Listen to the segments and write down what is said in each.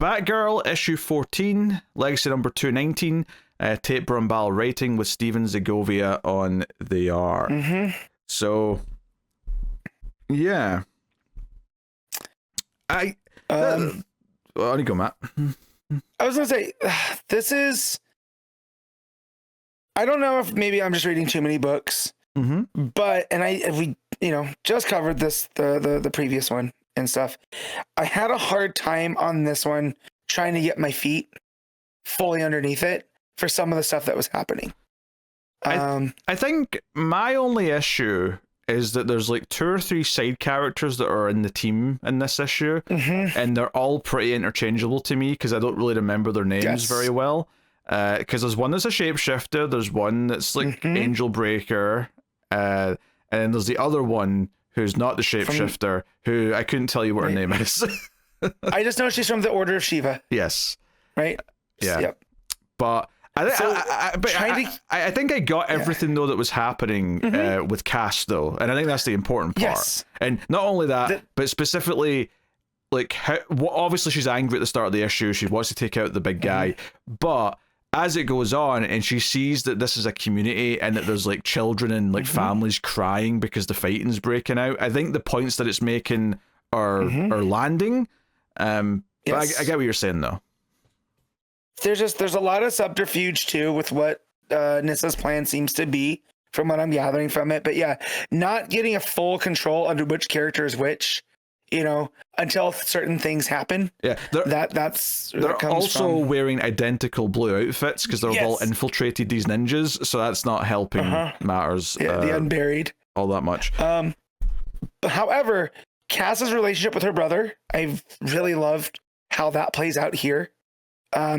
Batgirl, issue 14, legacy number 219, Tate BROMBAL writing with STEPHEN SEGOVIA on the art. So, yeah. On you go, Matt. I was going to say, this is... I don't know if maybe I'm just reading too many books, but, and we just covered this, the previous one and stuff. I had a hard time on this one trying to get my feet fully underneath it for some of the stuff that was happening. I think my only issue is that there's like 2 or 3 side characters that are in the team in this issue, and they're all pretty interchangeable to me because I don't really remember their names very well. Because there's one that's a shapeshifter, there's one that's like Angel Breaker, and then there's the other one who's not the shapeshifter, who I couldn't tell you what her name is. I just know she's from the Order of Shiva. Yes. Right? Yeah. Yep. But I think I got everything though that was happening with Cass though, and I think that's the important part. Yes. And not only that, but specifically, like, obviously she's angry at the start of the issue. She wants to take out the big guy, but as it goes on and she sees that this is a community and that there's like children and like families crying because the fighting's breaking out, I think the points that it's making are landing. But I get what you're saying though. There's a lot of subterfuge too with what Nissa's plan seems to be, from what I'm gathering from it. But yeah, not getting a full control under which character is which, until certain things happen. Yeah, they're also wearing identical blue outfits because they've all infiltrated these ninjas, so that's not helping matters. Yeah, the Unburied all that much. However, Cass's relationship with her brother, I've really loved how that plays out here.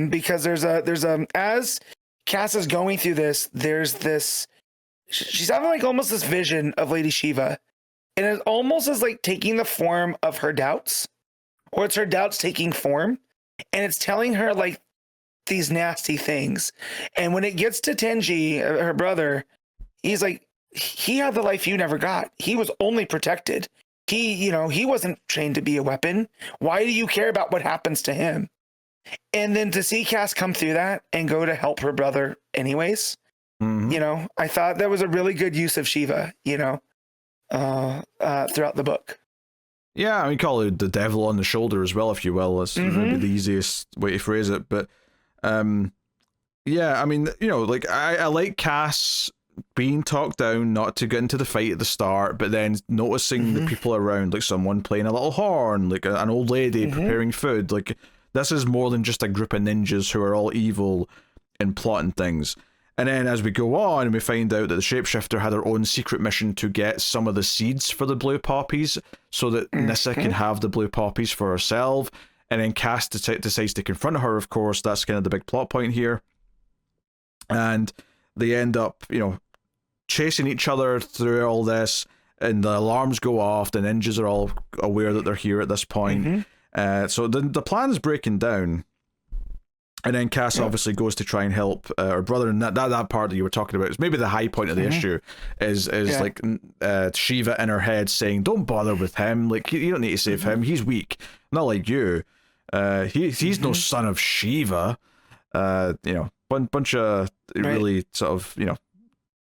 Because there's as Cass is going through this, there's this, she's having like almost this vision of Lady Shiva, and it almost is like taking the form of her doubts, or it's her doubts taking form, and it's telling her like these nasty things. And when it gets to Tenji, her brother, he's like, he had the life you never got. He was only protected. He wasn't trained to be a weapon. Why do you care about what happens to him? And then to see Cass come through that and go to help her brother anyways, I thought that was a really good use of Shiva, throughout the book. Yeah, I mean, call it the devil on the shoulder as well, if you will. That's maybe the easiest way to phrase it. But yeah, I mean, like I like Cass being talked down not to get into the fight at the start, but then noticing the people around, like someone playing a little horn, like an old lady preparing food, like. This is more than just a group of ninjas who are all evil and plotting things. And then as we go on, we find out that the shapeshifter had her own secret mission to get some of the seeds for the blue poppies so that Nissa can have the blue poppies for herself. And then Cass decides to confront her, of course. That's kind of the big plot point here. And they end up, chasing each other through all this. And the alarms go off. The ninjas are all aware that they're here at this point. So the plan's breaking down, and then Cass obviously goes to try and help her brother, and that part that you were talking about is maybe the high point of the issue, is like Shiva in her head saying, "Don't bother with him. Like you don't need to save him. He's weak, not like you. He's no son of Shiva. Bunch of really sort of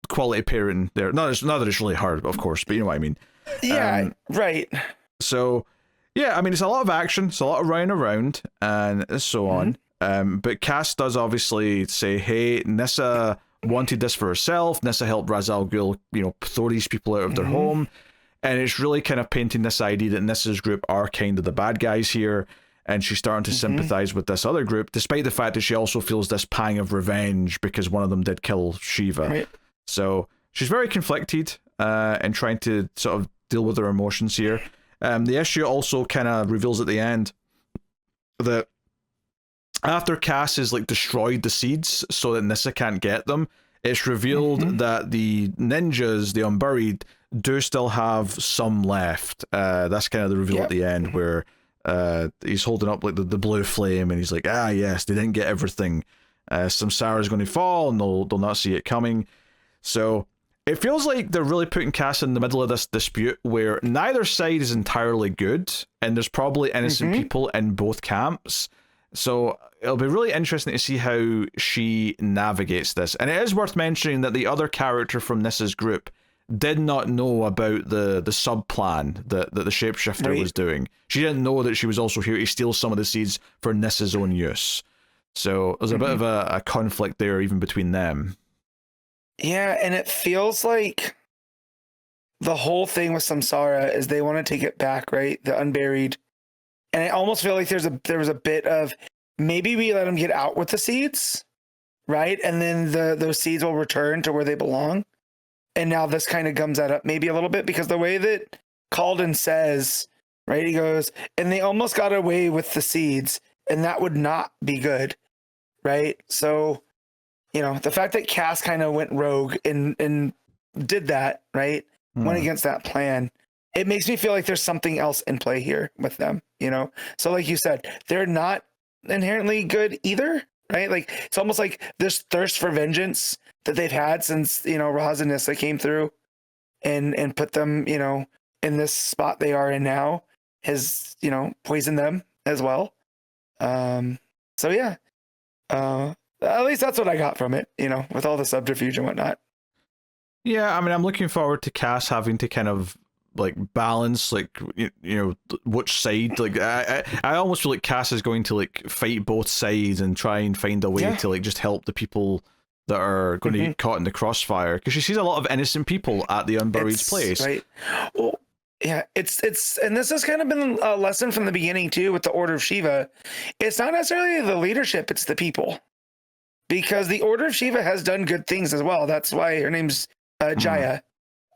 quality parenting there. Not that it's really hard, of course, but you know what I mean. Yeah, right. So. Yeah, I mean, it's a lot of action, it's a lot of running around, and so on. But Cass does obviously say, hey, Nissa wanted this for herself. Nissa helped Ra's al Ghul, throw these people out of their home. And it's really kind of painting this idea that Nissa's group are kind of the bad guys here. And she's starting to sympathize with this other group, despite the fact that she also feels this pang of revenge because one of them did kill Shiva. Right. So she's very conflicted and trying to sort of deal with her emotions here. The issue also kind of reveals at the end that after Cass has like destroyed the seeds so that Nissa can't get them, it's revealed that the ninjas, the Unburied, do still have some left. That's kind of the reveal at the end where he's holding up like the blue flame and he's like, yes, they didn't get everything. Samsara's going to fall and they'll not see it coming. So it feels like they're really putting Cass in the middle of this dispute where neither side is entirely good, and there's probably innocent people in both camps. So it'll be really interesting to see how she navigates this. And it is worth mentioning that the other character from Nissa's group did not know about the sub plan that the shapeshifter was doing. She didn't know that she was also here to steal some of the seeds for Nissa's own use. So there's a bit of a conflict there even between them. Yeah, and it feels like the whole thing with Samsara is they want to take it back, right? The unburied. And I almost feel like there was a bit of maybe we let them get out with the seeds, right? And then those seeds will return to where they belong. And now this kind of gums that up maybe a little bit, because the way that Calden says, right, he goes, and they almost got away with the seeds, and that would not be good, right? So, you know, the fact that Cass kind of went rogue and did that, right, went against that plan, it makes me feel like there's something else in play here with them, you know? So like you said, they're not inherently good either, right? Like it's almost like this thirst for vengeance that they've had since, you know, Roz and Nissa came through and put them, you know, in this spot they are in now has, you know, poisoned them as well. So yeah, at least that's what I got from it, you know, with all the subterfuge and whatnot. Yeah, I mean, I'm looking forward to Cass having to kind of like balance, like you know, which side. Like I almost feel like Cass is going to like fight both sides and try and find a way to like just help the people that are going to get caught in the crossfire, because she sees a lot of innocent people at the Unburied's place. Right. Well, yeah, it's and this has kind of been a lesson from the beginning too with the Order of Shiva. It's not necessarily the leadership, it's the people. Because the Order of Shiva has done good things as well. That's why her name's Jaya,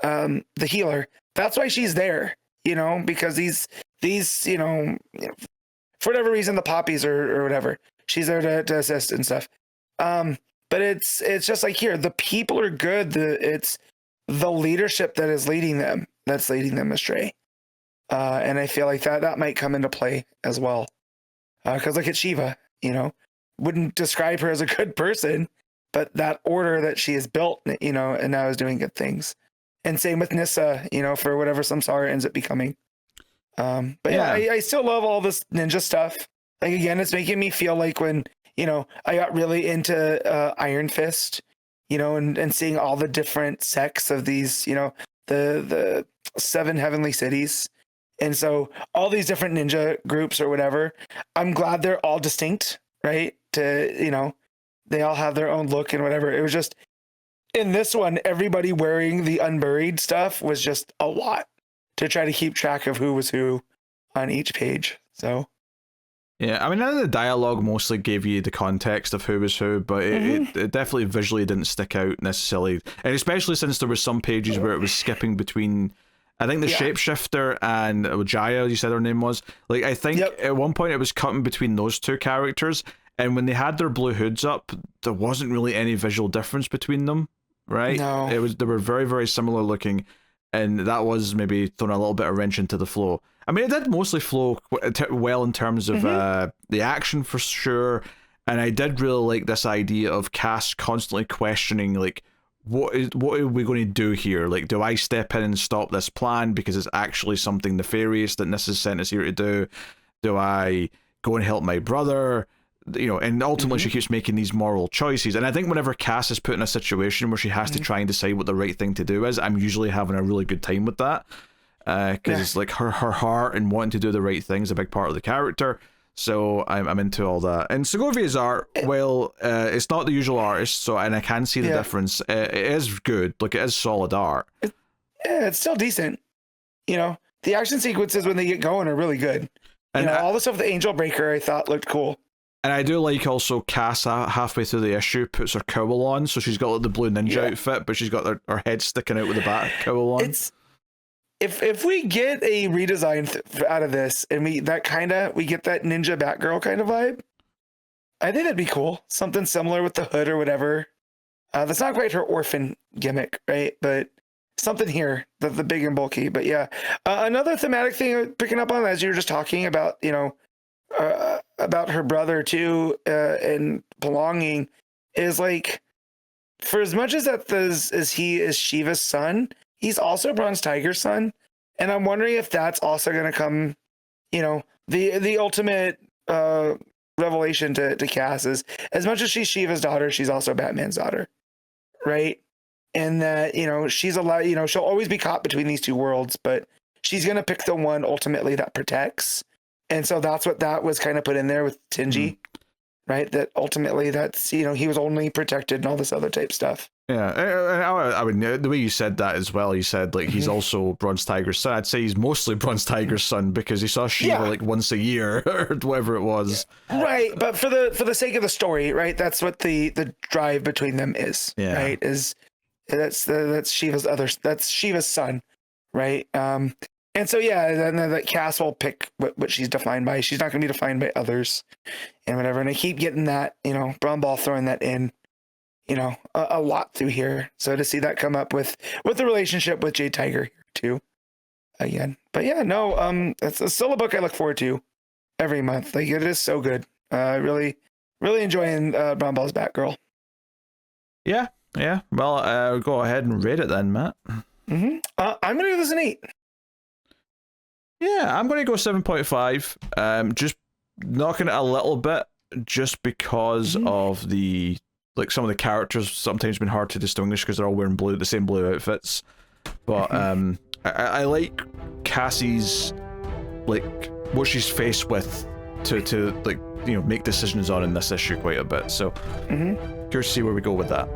the healer. That's why she's there, you know, because these you know, for whatever reason, the poppies or whatever, she's there to assist and stuff. But it's just like here, the people are good. It's the leadership that is leading them, that's leading them astray. And I feel like that might come into play as well. Because look at Shiva, you know, wouldn't describe her as a good person, but that order that she has built, you know, and now is doing good things. And same with Nissa, you know, for whatever Samsara ends up becoming. But yeah, I still love all this ninja stuff. Like, again, it's making me feel like when, you know, I got really into Iron Fist, you know, and seeing all the different sects of these, you know, the 7 heavenly cities. And so all these different ninja groups or whatever, I'm glad they're all distinct, right? To, you know, they all have their own look and whatever. It was just, in this one, everybody wearing the unburied stuff was just a lot to try to keep track of who was who on each page. So yeah, I mean, none of the dialogue mostly gave you the context of who was who, but it definitely visually didn't stick out necessarily, and especially since there was some pages where it was skipping between, I think, the shapeshifter and Jaya, you said her name was, like, I think at one point it was cutting between those two characters, and when they had their blue hoods up, there wasn't really any visual difference between them, right? No. They were very, very similar looking, and that was maybe throwing a little bit of wrench into the flow. I mean, it did mostly flow well in terms of the action for sure, and I did really like this idea of Cass constantly questioning, like, what are we going to do here? Like, do I step in and stop this plan because it's actually something nefarious that Nissa's sent us here to do? Do I go and help my brother? You know, and ultimately she keeps making these moral choices. And I think whenever Cass is put in a situation where she has to try and decide what the right thing to do is, I'm usually having a really good time with that. Because it's like her heart and wanting to do the right thing is a big part of the character. So I'm into all that. And Segovia's art, well, it's not the usual artist, so, and I can see the difference. It is good. Like, it is solid art. It's still decent. You know, the action sequences when they get going are really good. And you know, all the stuff with the Angel Breaker I thought looked cool. And I do like also Cass halfway through the issue puts her cowl on, so she's got like the blue ninja outfit, but she's got her head sticking out with the bat cowl on. If we get a redesign out of this, and we get that ninja Batgirl kind of vibe, I think that'd be cool. Something similar with the hood or whatever. That's not quite her orphan gimmick, right? But something here, the big and bulky. But yeah, another thematic thing picking up on as you were just talking about, you know, about her brother too, and belonging, is like, for as much as he is Shiva's son, he's also Bronze Tiger's son, and I'm wondering if that's also going to come, you know, the ultimate revelation to Cass is, as much as she's Shiva's daughter, she's also Batman's daughter, right? And that, you know, she's allowed, you know, she'll always be caught between these two worlds, but she's going to pick the one ultimately that protects. And so that's what that was kind of put in there with Tingy, right? That ultimately that's, you know, he was only protected and all this other type stuff. Yeah, I mean, the way you said that as well, you said like he's also Bronze Tiger's son. I'd say he's mostly Bronze Tiger's son because he saw Shiva like once a year or whatever it was. Right, but for the sake of the story, right? That's what the drive between them is, right? Is that's Shiva's son, right? And so then that Cass will pick what she's defined by. She's not going to be defined by others, and whatever. And I keep getting that, you know, BROMBAL throwing that in, you know, a lot through here. So to see that come up with the relationship with Jade Tiger here too, again. But yeah, no, it's still a book I look forward to every month. Like it is so good. Really enjoying BROMBAL's Batgirl. Yeah. Well, go ahead and rate it then, Matt. I'm gonna give this an 8. Yeah, I'm gonna go 7.5. Just knocking it a little bit, just because of the some of the characters sometimes been hard to distinguish because they're all wearing the same blue outfits. But I like Cassie's what she's faced with to make decisions on in this issue quite a bit. So curious to see where we go with that.